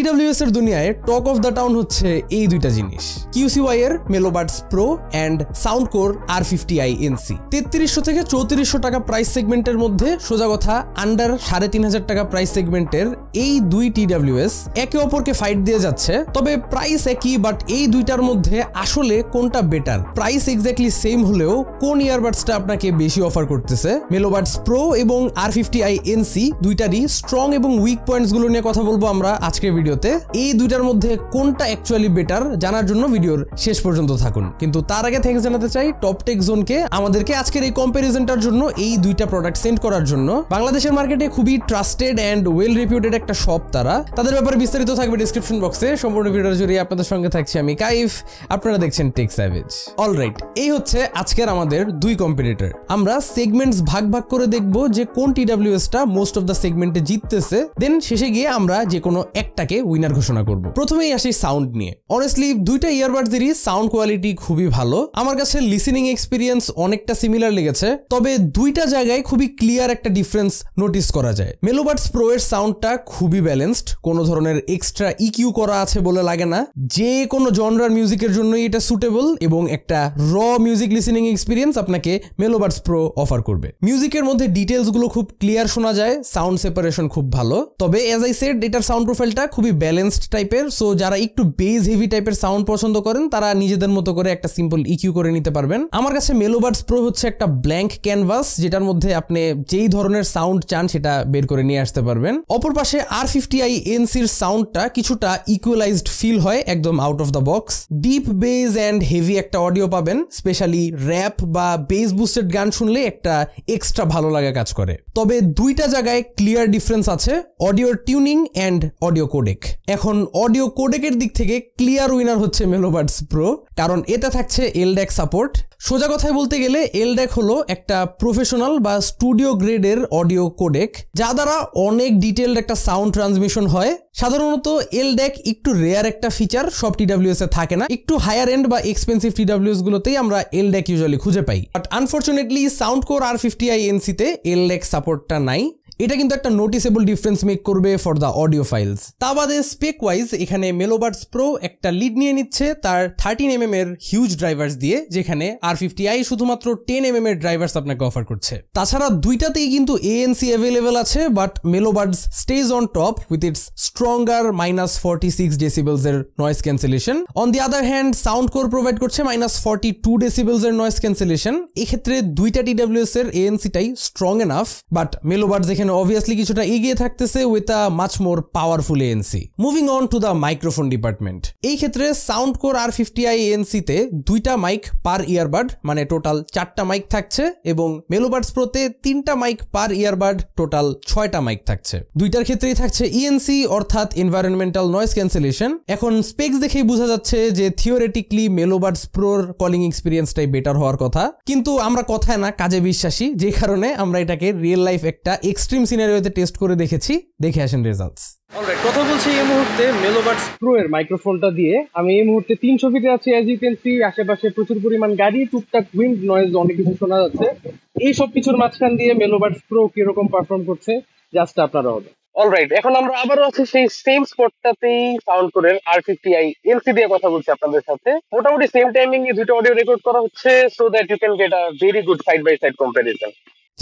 TWS এর দুনিয়ায় talk of the town হচ্ছে এই দুইটা জিনিস, QCY এর মেলোবাডস প্রো অ্যান্ড সাউন্ডকোর R50i NC। 3300 থেকে 3400 টাকা প্রাইস সেগমেন্টের মধ্যে, সোজা কথা আন্ডার 3500 টাকা প্রাইস সেগমেন্টের এই দুই TWS একে অপরকে ফাইট দিয়ে যাচ্ছে। তবে প্রাইস একই, বাট এই দুইটার মধ্যে আসলে কোনটা বেটার? প্রাইস এক্স্যাক্টলি সেম হলেও কোন ইয়ারবাডসটা আপনাকে বেশি অফার করতেছে? মেলোবাডস প্রো এবং R50i NC দুইটারই স্ট্রং এবং উইক পয়েন্টস গুলো নিয়ে কথা বলবো আমরা আজকের ভিডিওতে। এই দুইটার মধ্যে কোনটা অ্যাকচুয়ালি বেটার জানার জন্য ভিডিওর শেষ পর্যন্ত থাকুন। কিন্তু তার আগে থ্যাঙ্কস জানাতে চাই টপ টেক জোনকে আমাদেরকে আজকের এই কম্পারিজনটার জন্য, এই দুইটা প্রোডাক্ট সেন্ড করার জন্য। বাংলাদেশের মার্কেটে খুবই ট্রাস্টেড অ্যান্ড ওয়েল রিপিউটেড একটা শপ তারা। তাদের ব্যাপারে বিস্তারিত থাকবে ডিসক্রিপশন বক্সে। সম্পূর্ণ ভিডিওর জুড়ে আপনাদের সঙ্গে থাকছি আমি কাইফ, আপনারা দেখছেন টেক স্যাভেজ। অলরাইট, এই হচ্ছে আজকের আমাদের দুই কম্পিটিটর। আমরা সেগমেন্টস ভাগ ভাগ করে দেখবো যে কোন TWSটা মোস্ট অফ দ্য সেগমেন্টে জিততেছে, দেন শেষে গিয়ে আমরা যে কোনো একটাকে উইনার ঘোষণা করব। প্রথমেই আসি সাউন্ড নিয়ে। অনেস্টলি দুইটা ইয়ারবাডসেরই সাউন্ড কোয়ালিটি খুবই ভালো। আমার কাছে লিসেনিং এক্সপিরিয়েন্স অনেকটা সিমিলার লেগেছে, তবে দুইটা জায়গায় খুবই ক্লিয়ার একটা ডিফারেন্স নোটিস করা যায়। মেলোবাডস প্রো এর সাউন্ডটা খুবই ব্যালেন্সড, কোনো ধরনের এক্সট্রা ইকিউ করা আছে বলে লাগে না। যে কোনো জনরার মিউজিকের জন্যই এটা সুটেবল এবং একটা র মিউজিক লিসেনিং এক্সপিরিয়েন্স আপনাকে মেলোবাডস প্রো অফার করবে। মিউজিকের মধ্যে ডিটেলস গুলো খুব ক্লিয়ার শোনা যায়, সাউন্ড সেপারেশন খুব ভালো। তবে এজ আই সেড, এটার সাউন্ড প্রোফাইলটা খুবই ব্যালেন্সড টাইপের, সো যারা একটু বেস হেভি টাইপের সাউন্ড পছন্দ করেন তারা নিজেদের মতো করে একটা সিম্পল ইকিউ করে নিতে পারবেন। আমার কাছে মেলোবাডস প্রো হচ্ছে একটা ব্ল্যাঙ্ক ক্যানভাস, যেটার মধ্যে আপনি যেই ধরনের সাউন্ড চান সেটা বের করে নিয়ে আসতে পারবেন। অপর পাশে R50i NC এর সাউন্ডটা কিছুটা ইকুয়ালাইজড ফিল হয় একদম out of the box. Deep base and heavy একটা অডিও পাবেন, স্পেশালি র্যাপ বা বেস বুস্টেড গান শুনলে একটা এক্সট্রা ভালো লাগা কাজ করে। তবে দুইটা জায়গায় ক্লিয়ার ডিফারেন্স আছে, audio tuning and audio codec. এখন অডিও কোডেকের দিক থেকে ক্লিয়ার উইনার হচ্ছে মেলোবাডস প্রো, কারণ এতে থাকছে LDAC সাপোর্ট। সোজা কথায় বলতে গেলে LDAC হলো একটা প্রফেশনাল বা স্টুডিও গ্রেডের অডিও কোডেক, যা দ্বারা অনেক ডিটেইলড একটা সাউন্ড ট্রান্সমিশন হয়। সাধারণত LDAC একটু রেয়ার একটা ফিচার, সব TWS এ থাকে না। একটু হায়ার এন্ড বা এক্সপেন্সিভ TWS গুলোতেই আমরা LDAC ইউজুয়ালি খুঁজে পাই, বাট আনফরচুনেটলি সাউন্ডকোর R50i NC তে LDAC সাপোর্টটা নাই। এটা কিন্তু একটা নোটিসেবল ডিফারেন্স মেক করবে ফর দ্য অডিও ফাইলস। তা বাদে স্পেক ওয়াইজ এখানে মেলোবাডস প্রো একটা লিড নিয়ে নিচ্ছে তার 13mm এর হিউজ ড্রাইভার্স দিয়ে, যেখানে R50i শুধুমাত্র 10mm এর ড্রাইভার্স আপনাকে অফার করছে। তাছাড়া দুইটাতেই কিন্তু ANC অ্যাভেলেবেল আছে, but Melobuds stays on top with its stronger -46 decibels এর noise cancellation. On the other hand Soundcore provide করছে -42 ডেসিবেলস এর নয়েজ ক্যান্সেলেশন। এক্ষেত্রে দুইটা TWS এর ANCটাই স্ট্রং এনাফ, বাট মেলোবাডস obviously কিছুটা এগিয়ে থাকতেছে with a much more powerful ANC। Moving on to the microphone department. এই ক্ষেত্রে সাউন্ডকোর R50i NC তে দুইটা মাইক পার ইয়ারবাড, মানে টোটাল 4টা মাইক থাকছে, এবং মেলোবাডস প্রোতে 3টা মাইক পার ইয়ারবাড, টোটাল 6টা মাইক থাকছে। দুইটার ক্ষেত্রেই থাকছে ENC অর্থাৎ এনভায়রনমেন্টাল নয়েজ ক্যান্সেলেশন। এখন স্পেক্স দেখেই বোঝা যাচ্ছে যে থিওরেটিকলি মেলোবাডস প্রোর কলিং এক্সপিরিয়েন্সটাই বেটার হওয়ার কথা, কিন্তু আমরা কথায় না কাজে বিশ্বাসী, যে কারণে আমরা এটাকে রিয়েল লাইফ একটা এক্সট্রিম সিনারিওতে টেস্ট করে দেখেছি। দেখে আসেন রেজাল্টস। অলরাইট, কথা বলছি এই মুহূর্তে মেলোবাডস প্রো এর মাইক্রোফোনটা দিয়ে। আমি এই মুহূর্তে 300 ফিটে আছি, অ্যাজ ইউ ক্যান সি। আশেপাশে প্রচুর পরিমাণ গাড়ি, টুকটাক উইন্ড নয়েজ, অনেক কিছু শোনা যাচ্ছে। এই সব কিছুর মাঝখান দিয়ে মেলোবাডস প্রো কিরকম পারফর্ম করছে জাস্ট আপনারা হবে। অলরাইট, এখন আমরা আবারও আছি সেই সেম স্পটটাতেই, সাউন্ডকোরের R50i NC দিয়ে কথা বলছি আপনাদের সাথে। মোটামুটি সেম টাইমিং এ দুটো অডিও রেকর্ড করা হচ্ছে, so that you can get a very good side by side comparison.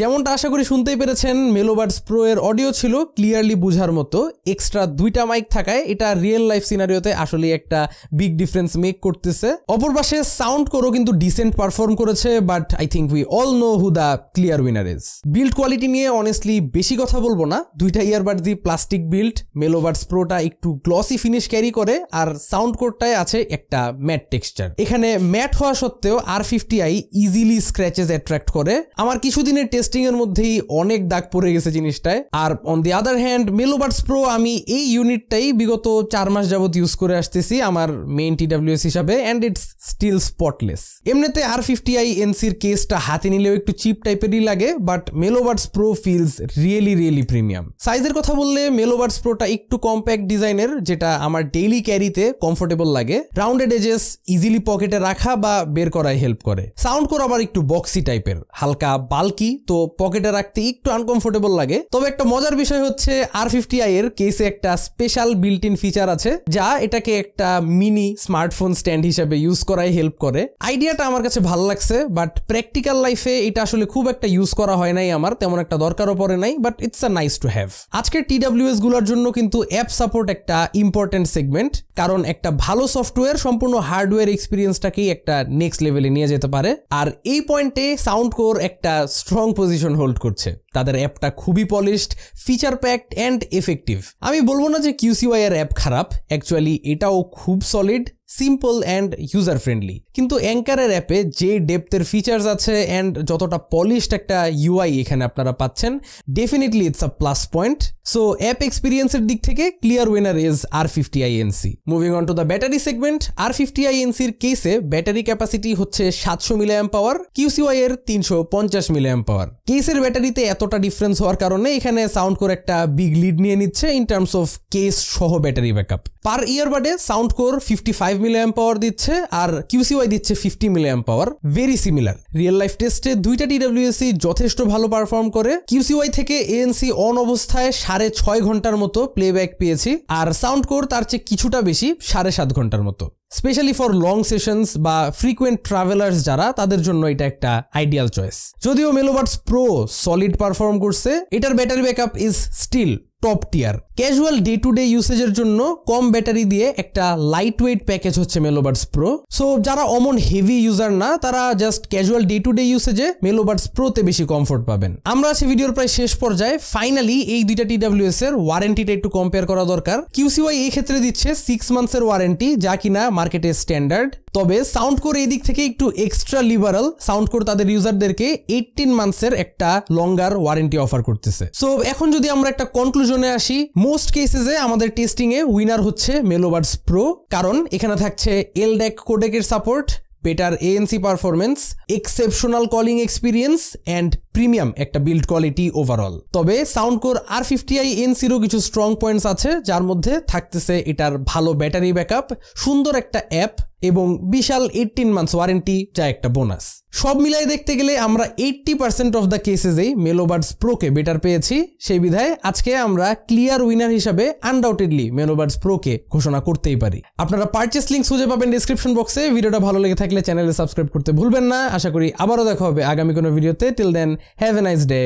যেমনটা আশা করি শুনতেই পেরেছেন, মেলোবাডস প্রো এর অডিও ছিল ক্লিয়ারলি বোঝার মতো। এক্সট্রা দুইটা মাইক থাকায় এটা রিয়েল লাইফ সিনারিওতে আসলে একটা বিগ ডিফারেন্স মেক করতেছে। অপর পাশে সাউন্ডকোরও কিন্তু ডিসেন্ট পারফর্ম করেছে, but I think we all know who the clear winner is. Build quality নিয়ে অনেস্টলি বেশি কথা বলবো না, দুইটা ইয়ারবাড দিয়ে প্লাস্টিক বিল্ড। মেলোবাডস প্রোটা একটু গ্লসি ফিনিশ ক্যারি করে, আর সাউন্ডকোরটায় আছে একটা ম্যাট টেক্সচার। এখানে ম্যাট হওয়া সত্ত্বেও R50i ইজিলি স্ক্র্যাচেস অ্যাট্রাক্ট করে। আমার কিছুদিনের টেস্টিং এর মধ্যেই অনেক দাগ পড়ে গেছে জিনিসটায়। আর on the other hand Melobuds Pro আমি এই ইউনিটটাই বিগত 4 মাস যাবত ইউজ করে আসতেছি আমার মেইন TWS হিসাবে, এন্ড ইটস স্টিল স্পটলেস। এমনিতে R50i NC এর কেসটা হাতে নিলেও একটু চিপ টাইপেরই লাগে, but Melobuds Pro feels really premium. সাইজের কথা বললে মেলোবাডস প্রোটা একটু কম্প্যাক্ট ডিজাইনের, যেটা আমার ডেইলি ক্যারিতে কমফোর্টেবল লাগে। রাউন্ডেড এজেস ইজিলি পকেটে রাখা বা বের করায় হেল্প করে। সাউন্ডকোর আবার একটু বক্সি টাইপের, হালকা বাল্কি, তো তো পকেটে রাখতে একটু আনকমফোর্টেবল লাগে। তবে একটা মজার বিষয় হচ্ছে R50i এর কেসে একটা স্পেশাল বিল্ট ইন ফিচার আছে যা এটাকে একটা মিনি স্মার্টফোন স্ট্যান্ড হিসেবে ইউজ করায় হেল্প করে। আইডিয়াটা আমার কাছে ভালো লাগছে, বাট প্র্যাকটিক্যাল লাইফে এটা আসলে খুব একটা ইউজ করা হয় নাই, আমার তেমন একটা দরকারও পড়ে নাই, but it's a nice to have. আজকের TWS গুলোর জন্য কিন্তু অ্যাপ সাপোর্ট একটা ইম্পর্টেন্ট সেগমেন্ট, কারণ একটা ভালো সফটওয়্যার সম্পূর্ণ হার্ডওয়্যার এক্সপিরিয়েন্সটাকেই একটা নেক্সট লেভেলে নিয়ে যেতে পারে। আর এই পয়েন্টে সাউন্ডকোর একটা স্ট্রং পজিশন হোল্ড করছে। তাদের অ্যাপটা খুবই polished, feature packed and effective. আমি বলবো না যে QCY এর অ্যাপ খারাপ, অ্যাকচুয়ালি এটাও খুব solid, simple and user friendly. কিন্তু অ্যাঙ্কারের অ্যাপে যে ডেপথের ফিচার্স আছে অ্যান্ড যতটা পলিশড একটা UI এখানে আপনারা পাচ্ছেন, definitely it's a plus point. So app এক্সপিরিয়েন্সের দিক থেকে clear winner is R50i NC। Moving on to the battery segment, R50i NC এর কেসে ব্যাটারি ক্যাপাসিটি হচ্ছে 700 mAh, QCY এর 350 mAh। কেসের ব্যাটারিতে এতটা ডিফারেন্স হওয়ার কারণে এখানে সাউন্ডকোর একটা বিগ লিড নিয়ে নিচ্ছে ইন টার্মস অফ কেস সহ ব্যাটারি ব্যাকআপ। পার ইয়ারবাডে সাউন্ডকোর 55 mAh দিচ্ছে আর QCY দিচ্ছে 50 mAh, very similar. Real life টেস্টে দুইটা TWS যথেষ্ট ভালো পারফর্ম করে। QCY থেকে ANC অন অবস্থায় 6.5 ঘন্টার মতো প্লেব্যাক পেয়েছি, আর সাউন্ডকোর তার চেয়ে কিছুটা বেশি 7.5 ঘন্টার মতো। স্পেশালি ফর লং সেশনস বা ফ্রিকুয়েন্ট ট্রাভেলার্স যারা, তাদের জন্য এটা একটা আইডিয়াল চয়েস। যদিও মেলোবাডস প্রো সলিড পারফর্ম করছে, এটার battery backup is still top tier. Casual day to day ইউসেজের জন্য কম ব্যাটারি দিয়ে একটা লাইট ওয়েট প্যাকেজ হচ্ছে মেলোবাডস প্রো। সো যারা অমন হেভি ইউজার না, তারা just casual day to day ইউসেজে মেলোবাডস প্রোতে বেশি কমফোর্ট পাবেন। আমরা আছি ভিডিওর প্রায় শেষ পর্যায়ে। ফাইনালি এই দুইটা TWS এর ওয়ারেন্টিটা একটু কম্পেয়ার করা দরকার। QCY এই ক্ষেত্রে দিচ্ছে 6 মান্থসের ওয়ারেন্টি, যা কিনা মার্কেটে স্ট্যান্ডার্ড। তবে সাউন্ডকোর এই দিক থেকে একটু এক্সট্রা লিবারাল। সাউন্ডকোর তাদের ইউজারদেরকে 18 মান্থসের একটা লঙ্গার ওয়ারেন্টি অফার করতেছে। সো এখন যদি আমরা একটা কনক্লুশনে আসি, মোস্ট কেসেসে আমাদের টেস্টিং এ উইনার হচ্ছে মেলোবাডস প্রো, কারণ এখানে থাকছে LDAC কোডেকের support, better ANC performance, exceptional calling experience and premium একটা বিল্ড কোয়ালিটি ওভারঅল। তবে সাউন্ডকোর R50i NC'রও কিছু স্ট্রং পয়েন্টস আছে, যার মধ্যে থাকতেছে এটার ভালো ব্যাটারি ব্যাকআপ, সুন্দর একটা অ্যাপ এবং বিশাল 18 মান্থস ওয়ারেন্টি, যা একটা বোনাস। সব মিলাই দেখতে গেলে আমরা 80% অফ দ্য কেসেসেই মেলোবাডস প্রোকে বেটার পেয়েছি। সেই বিধায় আজকে আমরা ক্লিয়ার উইনার হিসাবে আনডাউটেডলি মেলোবাডস প্রোকে ঘোষণা করতেই পারি। আপনারা পারচেস লিঙ্ক খুঁজে পাবেন ডিসক্রিপশন বক্সে। ভিডিওটা ভালো লেগে থাকলে চ্যানেলে সাবস্ক্রাইব করতে ভুলবেন না। আশা করি আবারও দেখা হবে আগামী কোনো ভিডিওতে। Till then, have a nice day,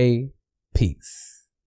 piece.